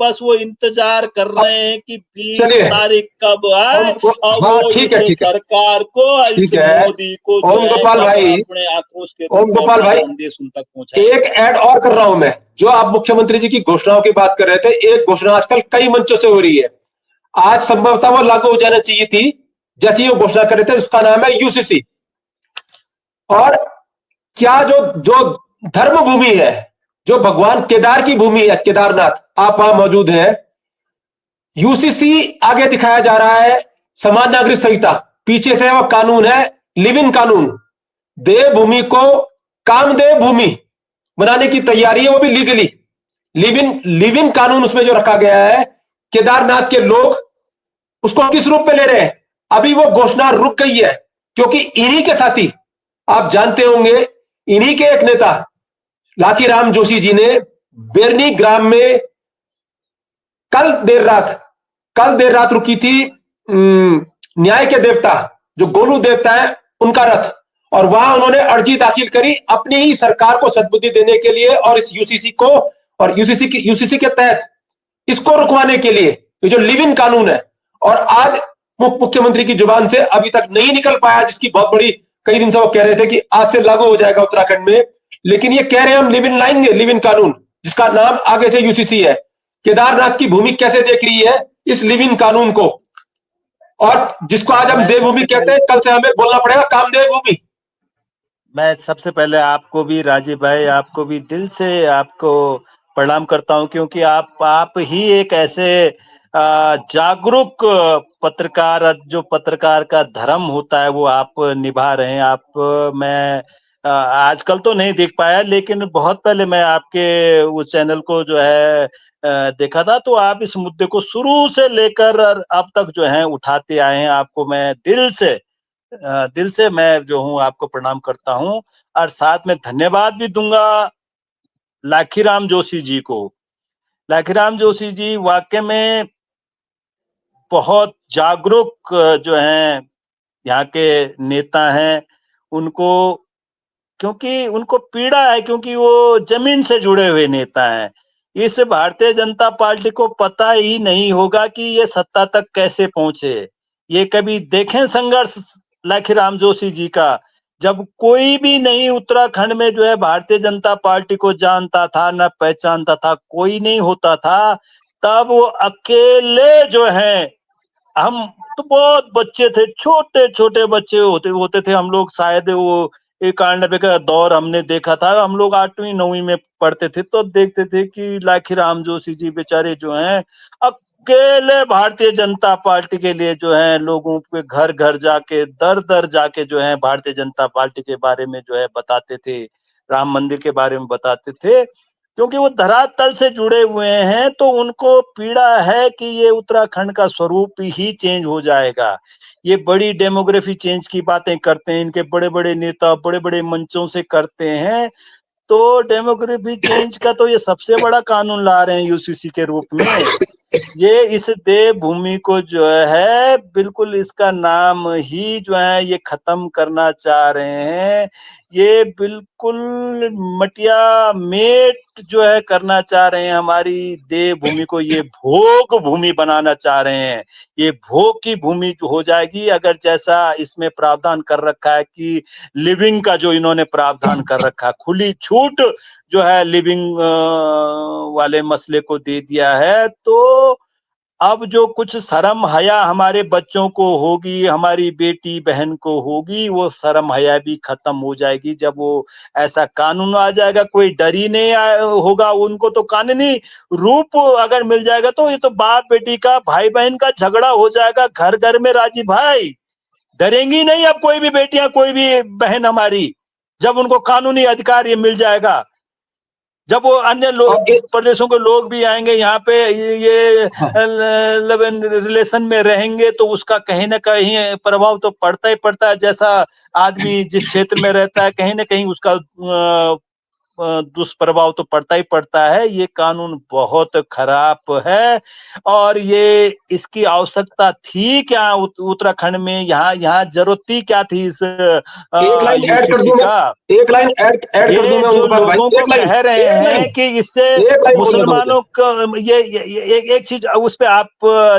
बस वो इंतजार कर रहे हैं कि 20 चलिए तारीख कब आए और हाँ वो ठीक है, इस ठीक है, सरकार को, इस ठीक है। मोदी को जो ओम है गोपाल सब भाई, अपने आक्रोश के रूप ओम में गोपाल अपना भाई, संदेश उन तक पहुंचाएंगे। एक ऐड और कर रहा हूं मैं। जो आप मुख्यमंत्री जी की घोषणाओं की बात कर रहे थे, एक घोषणा आजकल कई मंचों से हो रही है, आज संभवतः वो लागू हो जाना चाहिए थी जैसी वो घोषणा कर रहे थे, उसका नाम है यूसीसी। और क्या जो जो धर्म भूमि है, जो भगवान केदार की भूमि है, केदारनाथ, आप वहां मौजूद हैं, यूसीसी आगे दिखाया जा रहा है समान नागरिक संहिता, पीछे से वो कानून है लिव इन कानून। देवभूमि को कामदेव भूमि बनाने की तैयारी है, वो भी लीगली। लिव इन कानून उसमें जो रखा गया है, केदारनाथ के लोग उसको किस रूप में ले रहे हैं? अभी वो घोषणा रुक गई है क्योंकि इन्हीं के साथी, आप जानते होंगे, इन्हीं के एक नेता लाखी राम जोशी जी ने बेरनी ग्राम में कल देर रात रुकी थी न्याय के देवता जो गोलू देवता है उनका रथ, और वहां उन्होंने अर्जी दाखिल करी अपनी ही सरकार को सद्बुद्धि देने के लिए और इस यूसीसी को, और यूसीसी के तहत इसको रुकवाने के लिए, ये जो लिव इन कानून है। और आज मुख्यमंत्री की जुबान से अभी तक नहीं निकल पाया, जिसकी बहुत बड़ी, कई दिन से वो कह रहे थे कि आज से लागू हो जाएगा उत्तराखंड में, लेकिन ये कह रहे हैं हम लिव इन लाएंगे, लिव इन कानून, जिसका नाम आगे से यूसीसी है। केदारनाथ की भूमि कैसे देख रही है इस लिव इन कानून को, और जिसको आज हम देवभूमि कहते हैं, कल से हमें बोलना पड़ेगा कामदेव भूमि। मैं सबसे पहले आपको भी, राजीव भाई, आपको भी दिल से आपको प्रणाम करता हूं, क्योंकि आप ही एक ऐसे जागरूक पत्रकार, जो पत्रकार का धर्म होता है वो आप निभा रहे हैं। मैं आजकल तो नहीं देख पाया, लेकिन बहुत पहले मैं आपके उस चैनल को जो है देखा था, तो आप इस मुद्दे को शुरू से लेकर अब तक जो है उठाते आए हैं। आपको मैं दिल से मैं जो हूँ आपको प्रणाम करता हूँ, और साथ में धन्यवाद भी दूंगा लाखीराम जोशी जी को। लाखीराम जोशी जी वाकई में बहुत जागरूक जो हैं यहाँ के नेता हैं। उनको, क्योंकि उनको पीड़ा है, क्योंकि वो जमीन से जुड़े हुए नेता हैं। इस भारतीय जनता पार्टी को पता ही नहीं होगा कि ये सत्ता तक कैसे पहुंचे। ये कभी देखें संघर्ष लाखीराम जोशी जी का, जब कोई भी नहीं उत्तराखंड में जो है भारतीय जनता पार्टी को जानता था, न पहचानता था, कोई नहीं होता था, तब वो अकेले जो है, हम तो बहुत बच्चे थे, छोटे छोटे बच्चे होते थे हम लोग, शायद वो 91 का दौर हमने देखा था, हम लोग 8वीं 9वीं में पढ़ते थे, तो देखते थे कि लाखीराम जोशी जी बेचारे जो हैं अकेले भारतीय जनता पार्टी के लिए जो है लोगों के घर घर जाके, दर दर जाके जो है भारतीय जनता पार्टी के बारे में जो है बताते थे, राम मंदिर के बारे में बताते थे, क्योंकि वो धरातल से जुड़े हुए हैं। तो उनको पीड़ा है कि ये उत्तराखंड का स्वरूप ही चेंज हो जाएगा। ये बड़ी डेमोग्राफी चेंज की बातें करते हैं, इनके बड़े-बड़े नेता बड़े-बड़े मंचों से करते हैं। तो डेमोग्राफी चेंज का तो ये सबसे बड़ा कानून ला रहे हैं यूसीसी के रूप में। ये इस देवभूमि को जो है बिल्कुल इसका नाम ही जो है ये खत्म करना चाह रहे हैं। ये बिल्कुल मटिया मेट जो है करना चाह रहे हैं, हमारी देवभूमि को ये भोग भूमि बनाना चाह रहे हैं। ये भोग की भूमि हो जाएगी अगर जैसा इसमें प्रावधान कर रखा है कि लिविंग का जो इन्होंने प्रावधान कर रखा है, खुली छूट जो है लिविंग वाले मसले को दे दिया है। तो अब जो कुछ शर्म हया हमारे बच्चों को होगी, हमारी बेटी बहन को होगी, वो शर्म हया भी खत्म हो जाएगी जब वो ऐसा कानून आ जाएगा। कोई डर ही नहीं होगा उनको, तो कानूनी रूप अगर मिल जाएगा तो ये तो बाप बेटी का, भाई बहन का झगड़ा हो जाएगा घर घर में। राजीव भाई, डरेंगी नहीं अब कोई भी बेटियां, कोई भी बहन हमारी, जब उनको कानूनी अधिकार ये मिल जाएगा। जब वो अन्य प्रदेशों के लोग भी आएंगे यहाँ पे, ये लव इन रिलेशन में रहेंगे, तो उसका कहीं ना कहीं प्रभाव तो पड़ता ही पड़ता है। जैसा आदमी जिस क्षेत्र में रहता है, कहीं ना कहीं उसका दुष्प्रभाव तो पड़ता ही पड़ता है। ये कानून बहुत खराब है और ये इसकी आवश्यकता थी क्या उत्तराखंड में? यहाँ यहाँ ज़रूरत थी क्या थी इस एक लाइन ऐड कर यूसीसी दूं मैं, का? एक लाइन ऐड कर दूं ये मैं जो उनके पास भाई, लोगों को कह रहे एक लाइन, हैं कि इससे एक लाइन बोलने दो मुझे। मुसलमानों को ये एक चीज़ उस पे आप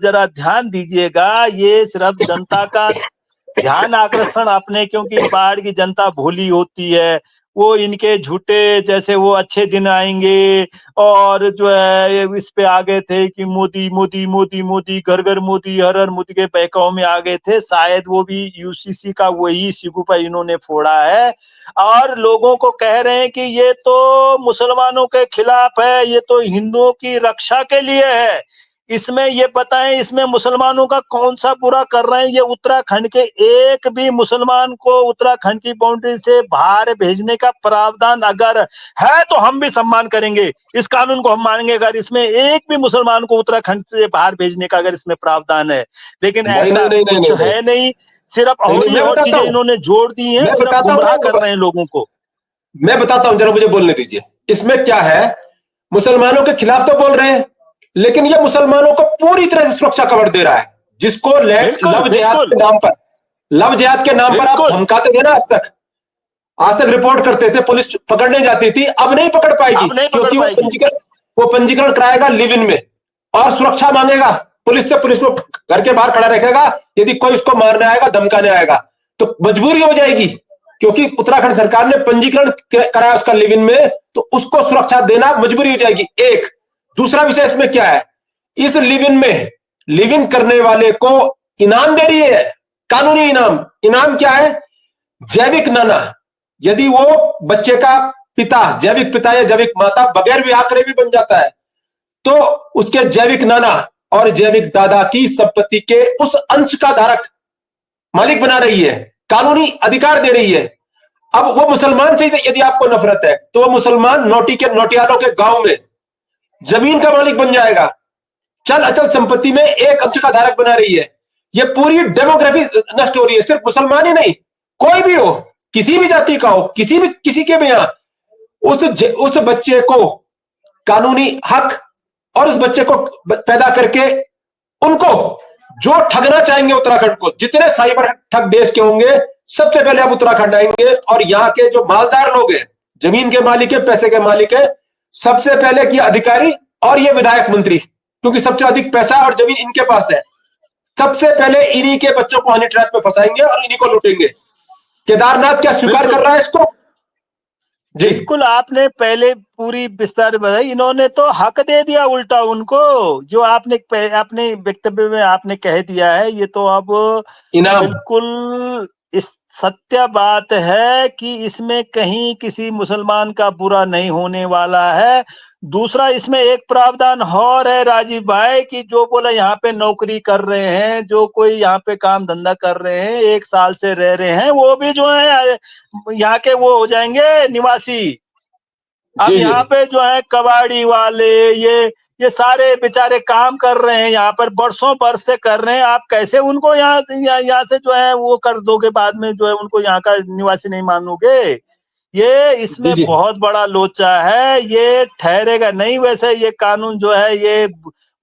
ज़रा ध्यान दीजिएगा। ये सिर्फ जनता का ध्यान आकर्षण अपने, क्योंकि बाहर की जनता भोली होती है, वो इनके झूठे जैसे वो अच्छे दिन आएँगे और जो है इस पे आ गए थे कि मोदी, मोदी, मोदी, मोदी, घर घर मोदी, हर हर मोदी के बहकावे में आ गए थे। शायद वो भी यूसीसी का वही शिकूफा इन्होंने फोड़ा है और लोगों को कह रहे हैं कि ये तो मुसलमानों के खिलाफ है, ये तो हिंदुओं की रक्षा के लिए है। इसमें ये बताएं, इसमें मुसलमानों का कौन सा बुरा कर रहे हैं? ये उत्तराखंड के एक भी मुसलमान को उत्तराखंड की बाउंड्री से बाहर भेजने का प्रावधान अगर है तो हम भी सम्मान करेंगे, इस कानून को हम मानेंगे अगर इसमें एक भी मुसलमान को उत्तराखंड से बाहर भेजने का अगर इसमें प्रावधान है। लेकिन नहीं ऐसा नहीं नहीं नहीं कुछ नहीं नहीं है नहीं, सिर्फ नहीं और नहीं, ही मैं और बताता चीजें हूँ, इन्होंने जोड़ दी हैं, मैं सिर्फ बताता हूँ गुमराह कर आपको, रहे हैं लोगों को। मैं बताता हूं, जरा मुझे बोलने दीजिए। इसमें क्या है, मुसलमानों के खिलाफ तो बोल रहे हैं, लेकिन यह मुसलमानों को पूरी तरह से सुरक्षा कवर दे रहा है, जिसको बिल्कुल लव जिहाद बिल्कुल के नाम पर, लव जिहाद के नाम पर आप बिल्कुल धमकाते थे ना। आज तक रिपोर्ट करते थे, पुलिस पकड़ने जाती थी, अब नहीं पकड़ पाएगी, अब नहीं पकड़ क्योंकि पाएगी। वो पंजीकरण कराएगा लिव इन में और सुरक्षा मांगेगा पुलिस से, पुलिस को घर के बाहर खड़ा रखेगा यदि कोई उसको मारने आएगा, धमकाने आएगा तो मजबूरी हो जाएगी, क्योंकि उत्तराखंड सरकार ने पंजीकरण कराया उसका लिव इन में, तो उसको सुरक्षा देना मजबूरी हो जाएगी। एक दूसरा विषय इसमें क्या है, इस लिव इन में लिव इन करने वाले को इनाम दे रही है, कानूनी इनाम। इनाम क्या है? जैविक नाना। यदि वो बच्चे का पिता, जैविक पिता या जैविक माता बगैर विवाह करे भी बन जाता है, तो उसके जैविक नाना और जैविक दादा की संपत्ति के उस अंश का धारक मालिक बना रही है, कानूनी अधिकार दे रही है। अब वो मुसलमान से यदि आपको नफरत है, तो वो मुसलमान नोटियालों के गांव में जमीन का मालिक बन जाएगा, चल अचल संपत्ति में एक अंश का धारक बना रही है। ये पूरी डेमोग्राफी नष्ट हो रही है। सिर्फ मुसलमान ही नहीं, कोई भी हो, किसी भी जाति का हो, किसी के भी यहां उस बच्चे को कानूनी हक, और उस बच्चे को पैदा करके उनको जो ठगना चाहेंगे उत्तराखंड को, जितने साइबर ठग देश के होंगे, सबसे पहले आप उत्तराखंड आएंगे और यहाँ के जो मालदार लोग हैं, जमीन के मालिक है, पैसे के मालिक है, सबसे पहले कि अधिकारी और ये विधायक मंत्री, क्योंकि सबसे अधिक पैसा और जमीन इनके पास है, सबसे पहले इन्हीं के बच्चों को हनी ट्रैप में फंसाएंगे और इन्हीं को लूटेंगे। केदारनाथ क्या स्वीकार कर बिल्कुल रहा है इसको? जी बिल्कुल, आपने पहले पूरी विस्तार बताई, इन्होंने तो हक दे दिया उल्टा उनको, जो आपने अपने वक्तव्य में आपने कह दिया है, ये तो अब इनाम। बिल्कुल इस सत्य बात है कि इसमें कहीं किसी मुसलमान का बुरा नहीं होने वाला है। दूसरा इसमें एक प्रावधान और है राजीव भाई, कि जो बोला यहाँ पे नौकरी कर रहे हैं, जो कोई यहाँ पे काम धंधा कर रहे हैं, 1 साल से रह रहे हैं, वो भी जो है यहाँ के वो हो जाएंगे निवासी। अब जी जी यहाँ पे जो है कबाड़ी वाले, ये सारे बेचारे काम कर रहे हैं यहाँ पर, बरसों बरस से कर रहे हैं। आप कैसे उनको यहाँ से जो है वो कर दोगे, बाद में जो है उनको यहाँ का निवासी नहीं मानोगे? ये जी इसमें जी बहुत बड़ा लोचा है, ये ठहरेगा नहीं। वैसे ये कानून जो है ये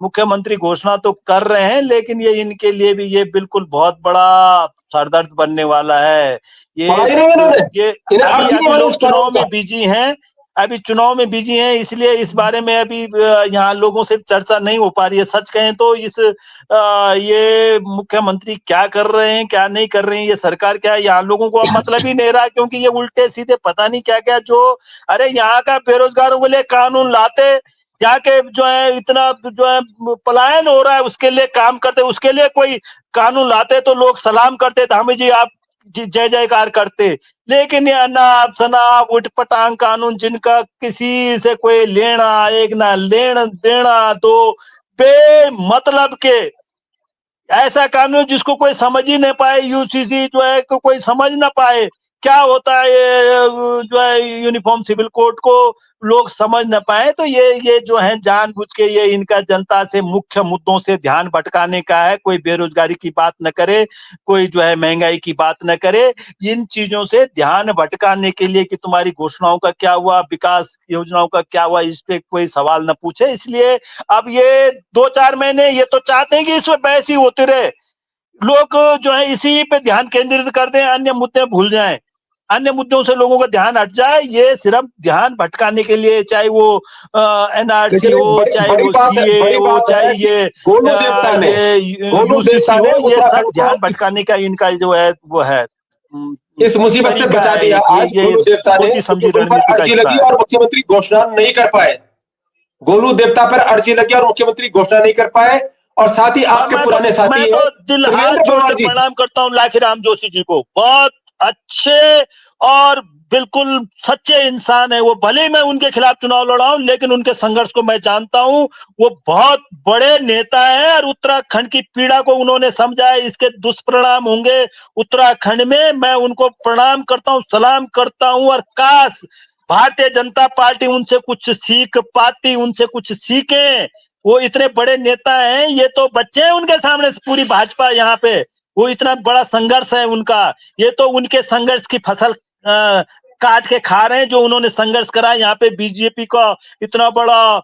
मुख्यमंत्री घोषणा तो कर रहे हैं, लेकिन ये इनके लिए भी ये बिल्कुल बहुत बड़ा सरदर्द बनने वाला है। पढ़ा ही नहीं इन्होंने, ये इन्हें अभी अर्थ ही नहीं अभी मालूम लोग उस कानून का। चुनाव में बिजी हैं, इसलिए इस बारे में अभी यहाँ लोगों से चर्चा नहीं हो पा रही है। सच कहें तो ये मुख्यमंत्री क्या कर रहे हैं, क्या नहीं कर रहे हैं, ये सरकार क्या है, यहाँ लोगों को अब मतलब ही नहीं रहा, क्योंकि ये उल्टे सीधे पता नहीं क्या क्या जो, अरे यहाँ का बेरोजगारों के लिए कानून लाते, यहाँ के जो है इतना जो है पलायन हो रहा है उसके लिए काम करते, उसके लिए कोई कानून लाते तो लोग सलाम करते, धामी जी आप जय जयकार करते। लेकिन ये अनाप शनाप उटपटांग कानून, जिनका किसी से कोई लेना एक ना लेना देना, दो बेमतलब के ऐसा कानून जिसको कोई समझ ही नहीं पाए, यूसीसी जो है कोई समझ ना पाए क्या होता है ये जो है यूनिफॉर्म सिविल कोड को लोग समझ न पाए, तो ये जो है जानबूझ के ये इनका जनता से मुख्य मुद्दों से ध्यान भटकाने का है। कोई बेरोजगारी की बात न करे, कोई जो है महंगाई की बात न करे, इन चीजों से ध्यान भटकाने के लिए कि तुम्हारी घोषणाओं का क्या हुआ, विकास योजनाओं का क्या हुआ, इस पे कोई सवाल न पूछे। इसलिए अब ये 2-4 महीने ये तो चाहते हैं कि इसमें बहस ही होती रहे, लोग जो है इसी पे ध्यान केंद्रित कर दें, अन्य मुद्दे भूल जाएं, अन्य मुद्दों से लोगों का ध्यान हट जाए। ये सिर्फ ध्यान भटकाने के लिए, चाहे वो एनआरसी लेकिन एक हो, चाहे वो सीए बड़ी हो, बात चाहे है कि ये गोलू यूसीसी देवता ने हो, ये सब उत्तराखंड को ध्यान भटकाने का इनका जो है वो है इस मुसीबत से तरीका बचा है दिया। एक, आज ये गोलू देवता ने, सोची क्योंकि समझी उन पर रणनीति का अर्जी हिस्सा लगी है। और मुख्यमंत्री घोषणा नहीं कर पाए। गोलू देवता पर अर्जी लगी और मुख्यमंत्री घोषणा नहीं कर पाए। और साथ ही और आपके पुराने मैं साथी तो हैं दिल हाथ त्रिवेंद्र जोड़ के पवार जी। प्रणाम करता हूँ लाखीराम जोशी जी को, बहुत अच्छे और बिल्कुल सच्चे इंसान है वो। भले ही मैं उनके खिलाफ चुनाव लड़ा हूं, लेकिन उनके संघर्ष को मैं जानता हूं। वो बहुत बड़े नेता हैं और उत्तराखंड की पीड़ा को उन्होंने समझा है। इसके दुष्परिणाम होंगे उत्तराखंड में, मैं उनको प्रणाम करता हूं, सलाम करता हूं। और काश भारतीय जनता पार्टी उनसे कुछ सीख पाती, उनसे कुछ सीखे। वो इतने बड़े नेता हैं, ये तो बच्चे हैं उनके सामने से पूरी भाजपा यहाँ पे। वो इतना बड़ा संघर्ष है उनका, ये तो उनके संघर्ष की फसल काट के खा रहे हैं, जो उन्होंने संघर्ष करा। यहाँ पे बीजेपी का इतना बड़ा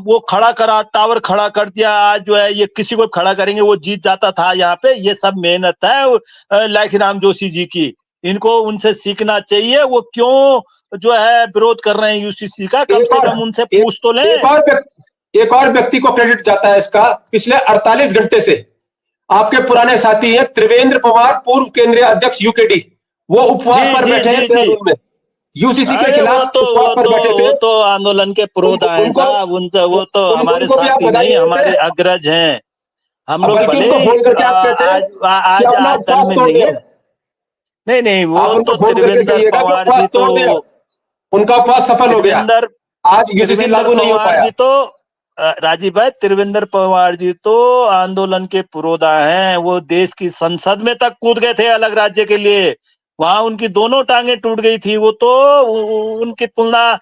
वो खड़ा करा, टावर खड़ा कर दिया। आज जो है ये किसी को खड़ा करेंगे वो जीत जाता था यहाँ पे। ये सब मेहनत है लाखीराम जोशी जी की, इनको उनसे सीखना चाहिए। वो क्यों जो है विरोध कर रहे हैं यूसीसी का, कम एक से और कम उनसे एक, पूछ तो एक लें। और एक और व्यक्ति को क्रेडिट जाता है इसका। पिछले 48 घंटे से आपके पुराने साथी हैं त्रिवेंद्र पवार, पूर्व केंद्रीय अध्यक्ष यूकेडी, वो जी उपवास पर जी बैठे हैं जी जी। देहरादून में। यूसीसी के अरे खिलाफ उपवास पर बैठे थे। वो तो आंदोलन के पुरोधा हैं उनको साहब, उनसे वो तो हमारे उनको भी आप साथी बधाई नहीं, देते। हमारे अग्रज हैं। हम अब लोग बल्कि भले उनको ही फोन करके आप कहते आज कि आज अपना आज दल उपवास में तोड़ नहीं दिया। है। नहीं नहीं, आप वो उनको तो फोन करके त्रिवेंद्र कहिएगा कि पवार उपवास जी तो, तोड़ दिया। उनका उपवास सफल हो गया। त्रिवेंद्र आज यूजीसी त्रिवेंद्र लागू नहीं हो पवार पाया। जी तो राजीव भाई, त्रिवेंद्र पवार जी तो आंदोलन के पुरोधा हैं। वो देश की संसद में तक कूद गए थे अलग राज्य के लिए, वहां उनकी दोनों टांगे टूट गई थी। वो तो उनकी तुलना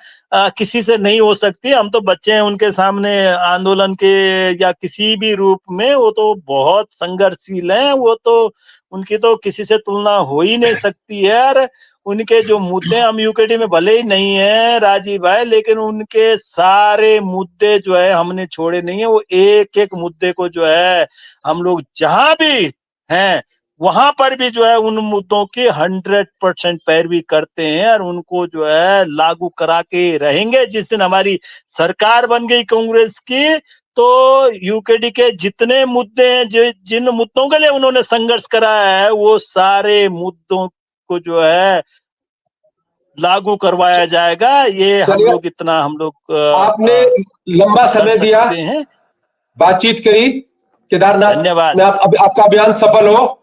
किसी से नहीं हो सकती। हम तो बच्चे हैं उनके सामने आंदोलन के या किसी भी रूप में। वो तो बहुत संघर्षशील हैं, वो तो उनकी तो किसी से तुलना हो ही नहीं सकती है यार। उनके जो मुद्दे, हम यूकेडी में भले ही नहीं है राजीव भाई, लेकिन उनके सारे मुद्दे जो है हमने छोड़े नहीं है। वो एक एक मुद्दे को जो है हम लोग जहां भी हैं वहां पर भी जो है उन मुद्दों की 100% पैरवी करते हैं और उनको जो है लागू करा के रहेंगे। जिस दिन हमारी सरकार बन गई कांग्रेस की, तो यूकेडी के जितने मुद्दे हैं, जिन मुद्दों के लिए उन्होंने संघर्ष करा है, वो सारे मुद्दों को जो है लागू करवाया जाएगा। ये चलिए, हम लोग आपने लंबा कर समय दिया, सकते हैं। बातचीत करी। केदारनाथ धन्यवाद। में आपका अभियान सफल हो।